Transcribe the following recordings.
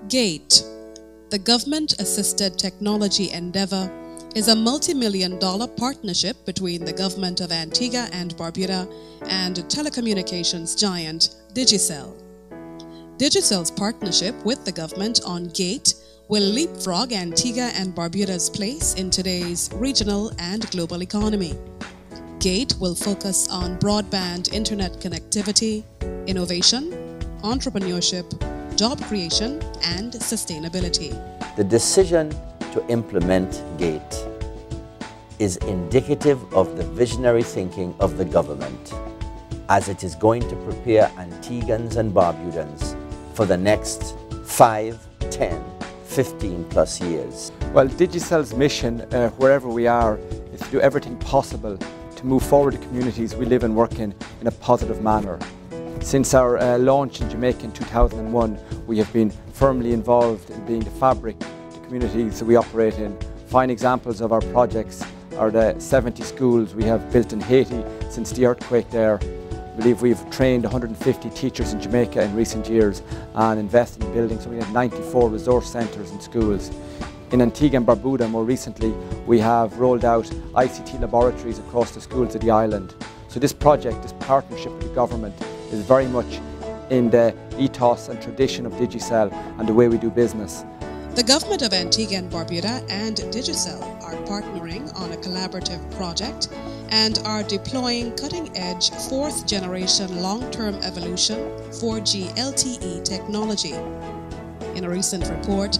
GATE, the Government-Assisted Technology Endeavor, is a multi-million-dollar partnership between the government of Antigua and Barbuda and telecommunications giant Digicel. Digicel's partnership with the government on GATE will leapfrog Antigua and Barbuda's place in today's regional and global economy. GATE will focus on broadband internet connectivity, innovation, entrepreneurship, job creation, and sustainability. The decision to implement GATE is indicative of the visionary thinking of the government, as it is going to prepare Antiguans and Barbudans for the next 5, 10, 15 plus years. Well, Digicel's mission, wherever we are, is to do everything possible to move forward the communities we live and work in a positive manner. Since our launch in Jamaica in 2001, we have been firmly involved in being the fabric of the communities that we operate in. Fine examples of our projects are the 70 schools we have built in Haiti since the earthquake there. I believe we've trained 150 teachers in Jamaica in recent years and invested in building, so we have 94 resource centres and schools. In Antigua and Barbuda, more recently, we have rolled out ICT laboratories across the schools of the island. So this project, this partnership with the government, is very much in the ethos and tradition of Digicel and the way we do business. The government of Antigua and Barbuda and Digicel are partnering on a collaborative project and are deploying cutting-edge fourth-generation long-term evolution 4G LTE technology. In a recent report,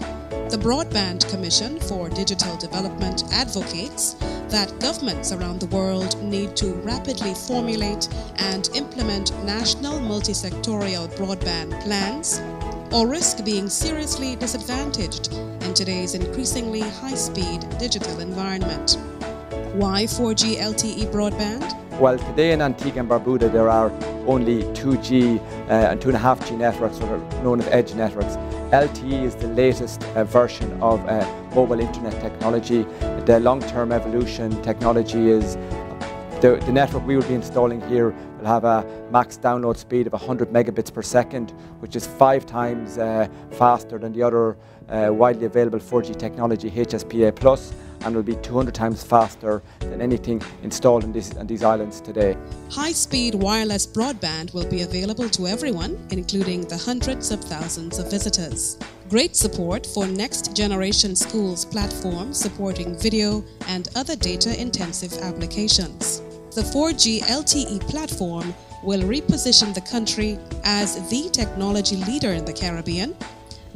the Broadband Commission for Digital Development advocates that governments around the world need to rapidly formulate and implement national multi-sectorial broadband plans or risk being seriously disadvantaged in today's increasingly high-speed digital environment. Why 4G LTE broadband? Well, today in Antigua and Barbuda there are only 2G and 2.5G networks, what are known as edge networks. LTE is the latest version of mobile internet technology. The long-term evolution technology is the network we will be installing here will have a max download speed of 100 megabits per second, which is 5 times faster than the other widely available 4G technology, HSPA+, and will be 200 times faster than anything installed on these islands today. High-speed wireless broadband will be available to everyone, including the hundreds of thousands of visitors. Great support for Next Generation Schools platform supporting video and other data-intensive applications. The 4G LTE platform will reposition the country as the technology leader in the Caribbean,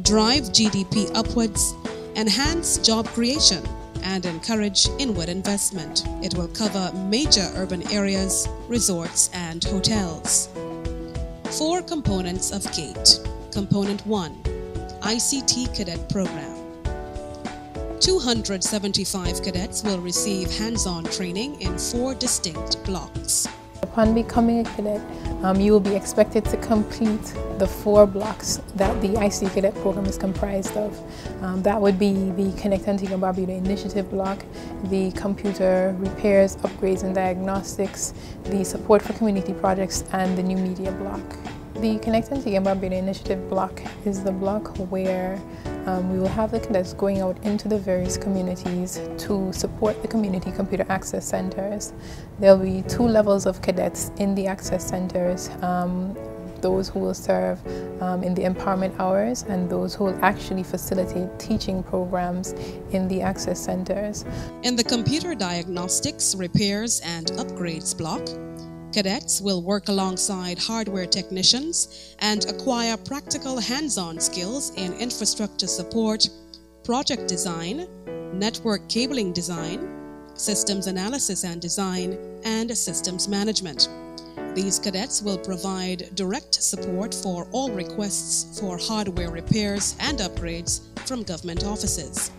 drive GDP upwards, enhance job creation, and encourage inward investment. It will cover major urban areas, resorts, and hotels. 4 components of GATE. Component 1, ICT Cadet Program. 275 cadets will receive hands-on training in 4 distinct blocks. Upon becoming a cadet, you will be expected to complete the 4 blocks that the ICT Cadet program is comprised of. That would be the Connect Antigua and Barbuda Initiative block, the Computer Repairs, Upgrades and Diagnostics, the Support for Community Projects, and the New Media block. The Connect Antigua and Barbuda Initiative block is the block where we will have the cadets going out into the various communities to support the community computer access centers. There will be 2 levels of cadets in the access centers, those who will serve in the empowerment hours and those who will actually facilitate teaching programs in the access centers. In the Computer Diagnostics, Repairs and Upgrades block, cadets will work alongside hardware technicians and acquire practical hands-on skills in infrastructure support, project design, network cabling design, systems analysis and design, and systems management. These cadets will provide direct support for all requests for hardware repairs and upgrades from government offices.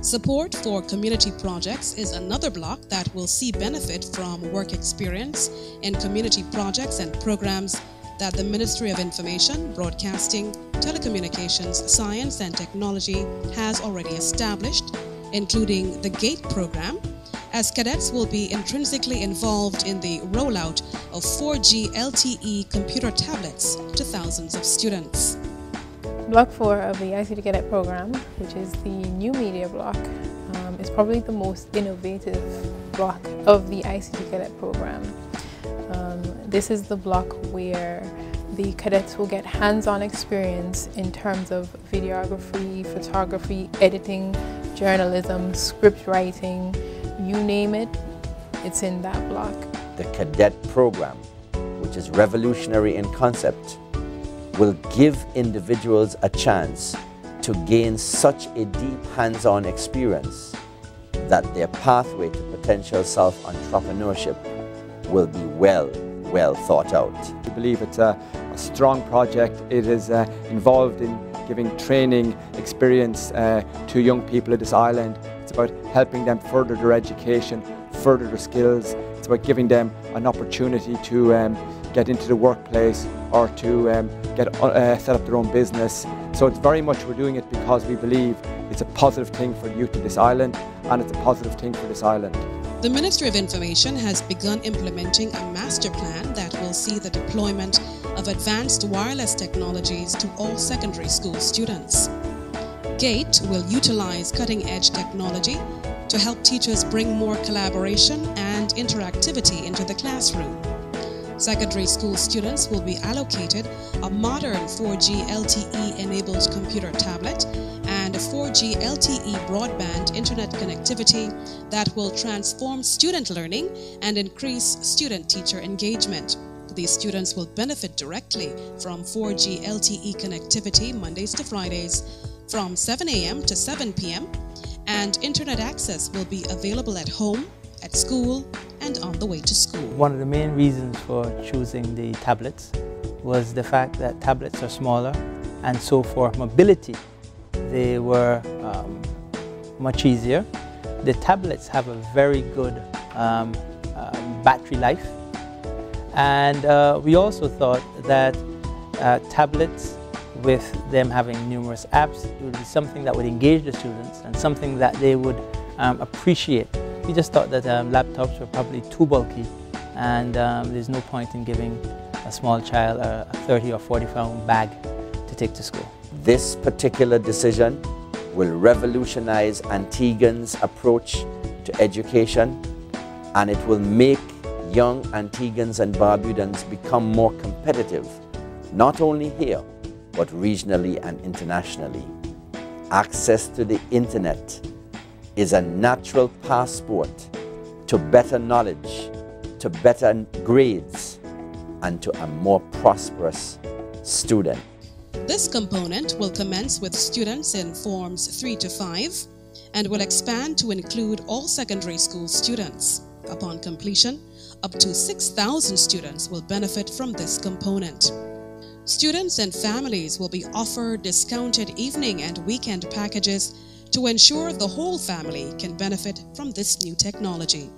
Support for community projects is another block that will see benefit from work experience in community projects and programs that the Ministry of Information, Broadcasting, Telecommunications, Science and Technology has already established, including the GATE program, as cadets will be intrinsically involved in the rollout of 4G LTE computer tablets to thousands of students. Block 4 of the ICT Cadet program, which is the new media block, is probably the most innovative block of the ICT Cadet program. This is the block where the cadets will get hands-on experience in terms of videography, photography, editing, journalism, script writing, you name it, it's in that block. The cadet program, which is revolutionary in concept, will give individuals a chance to gain such a deep hands-on experience that their pathway to potential self-entrepreneurship will be well thought out. We believe it's a strong project. It is involved in giving training experience to young people of this island. It's about helping them further their education, further their skills. It's about giving them an opportunity to get into the workplace or to set up their own business. So it's very much we're doing it because we believe it's a positive thing for the youth of this island, and it's a positive thing for this island. The Ministry of Information has begun implementing a master plan that will see the deployment of advanced wireless technologies to all secondary school students. GATE will utilize cutting-edge technology to help teachers bring more collaboration and interactivity into the classroom. Secondary school students will be allocated a modern 4G LTE-enabled computer tablet and a 4G LTE broadband internet connectivity that will transform student learning and increase student-teacher engagement. These students will benefit directly from 4G LTE connectivity Mondays to Fridays from 7 a.m. to 7 p.m. and internet access will be available at home, at school, and on the way to school. One of the main reasons for choosing the tablets was the fact that tablets are smaller, and so for mobility they were much easier. The tablets have a very good battery life, and we also thought that tablets, with them having numerous apps, it would be something that would engage the students and something that they would appreciate. We just thought that laptops were probably too bulky, and there's no point in giving a small child a 30 or 40 pound bag to take to school. This particular decision will revolutionize Antiguans' approach to education, and it will make young Antiguans and Barbudans become more competitive, not only here, but regionally and internationally. Access to the internet is a natural passport to better knowledge, to better grades, and to a more prosperous student. This component will commence with students in forms 3 to 5 and will expand to include all secondary school students. Upon completion, up to 6,000 students will benefit from this component. Students and families will be offered discounted evening and weekend packages to ensure the whole family can benefit from this new technology.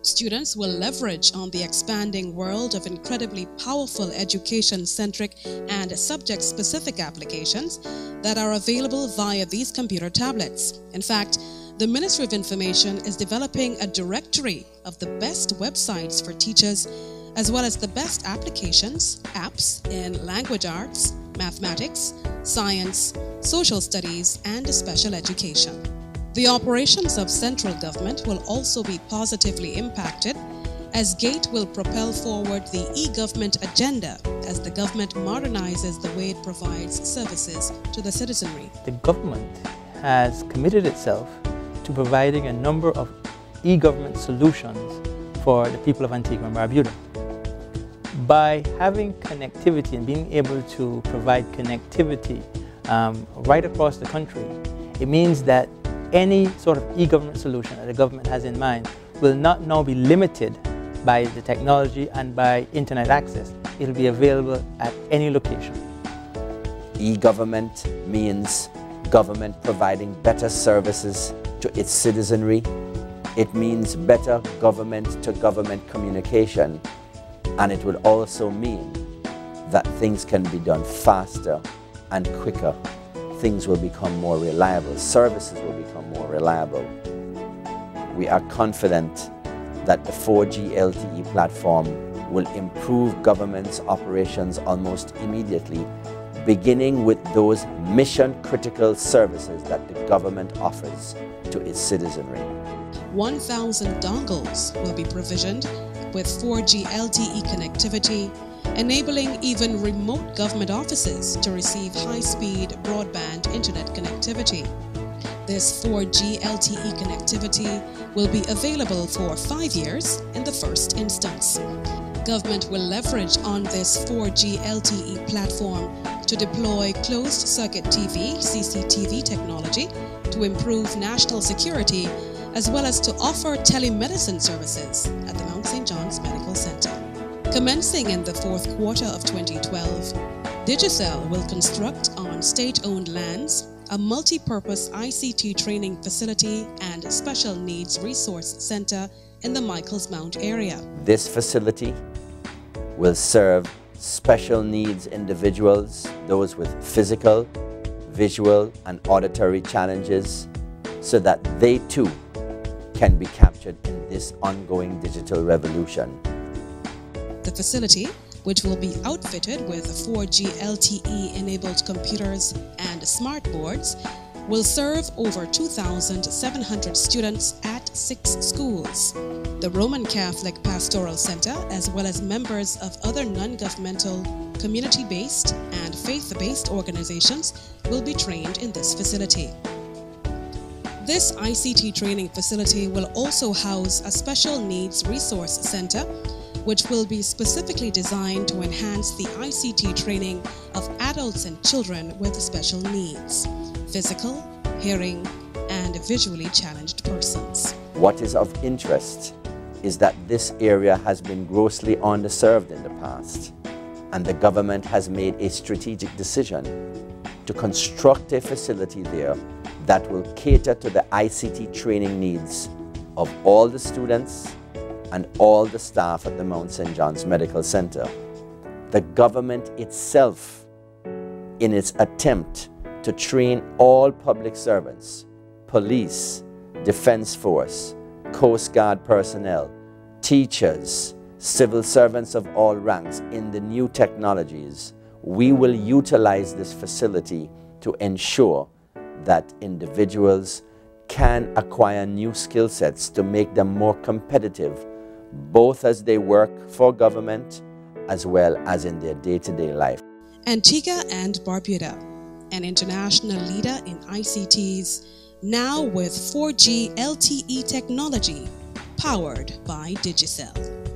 Students will leverage on the expanding world of incredibly powerful education-centric and subject-specific applications that are available via these computer tablets. In fact, the Ministry of Information is developing a directory of the best websites for teachers, as well as the best applications, apps in language arts, mathematics, science, social studies, and special education. The operations of central government will also be positively impacted, as GATE will propel forward the e-government agenda as the government modernizes the way it provides services to the citizenry. The government has committed itself to providing a number of e-government solutions for the people of Antigua and Barbuda. By having connectivity and being able to provide connectivity right across the country, it means that any sort of e-government solution that the government has in mind will not now be limited by the technology and by internet access. It will be available at any location. E-government means government providing better services to its citizenry. It means better government-to-government communication, and it will also mean that things can be done faster and quicker. Things will become more reliable, services will become more reliable. We are confident that the 4G LTE platform will improve government's operations almost immediately, beginning with those mission-critical services that the government offers to its citizenry. 1,000 dongles will be provisioned with 4G LTE connectivity, enabling even remote government offices to receive high-speed broadband internet connectivity. This 4G LTE connectivity will be available for 5 years in the first instance. Government will leverage on this 4G LTE platform to deploy closed-circuit TV, CCTV technology to improve national security, as well as to offer telemedicine services at the Mount St. John's Medical Center. Commencing in the fourth quarter of 2012, Digicel will construct on state-owned lands a multi-purpose ICT training facility and special needs resource center in the Michaels Mount area. This facility will serve special needs individuals, those with physical, visual, and auditory challenges, so that they too can be captured in this ongoing digital revolution. The facility, which will be outfitted with 4G LTE enabled computers and smart boards, will serve over 2,700 students at 6 schools. The Roman Catholic Pastoral Center, as well as members of other non-governmental, community-based and faith-based organizations will be trained in this facility. This ICT training facility will also house a special needs resource center, which will be specifically designed to enhance the ICT training of adults and children with special needs, physical, hearing, and visually challenged persons. What is of interest is that this area has been grossly underserved in the past, and the government has made a strategic decision to construct a facility there that will cater to the ICT training needs of all the students and all the staff at the Mount St. John's Medical Center. The government itself, in its attempt to train all public servants, police, defense force, Coast Guard personnel, teachers, civil servants of all ranks in the new technologies, we will utilize this facility to ensure that individuals can acquire new skill sets to make them more competitive, both as they work for government as well as in their day-to-day life. Antigua and Barbuda, an international leader in ICTs, now with 4G LTE technology, powered by Digicel.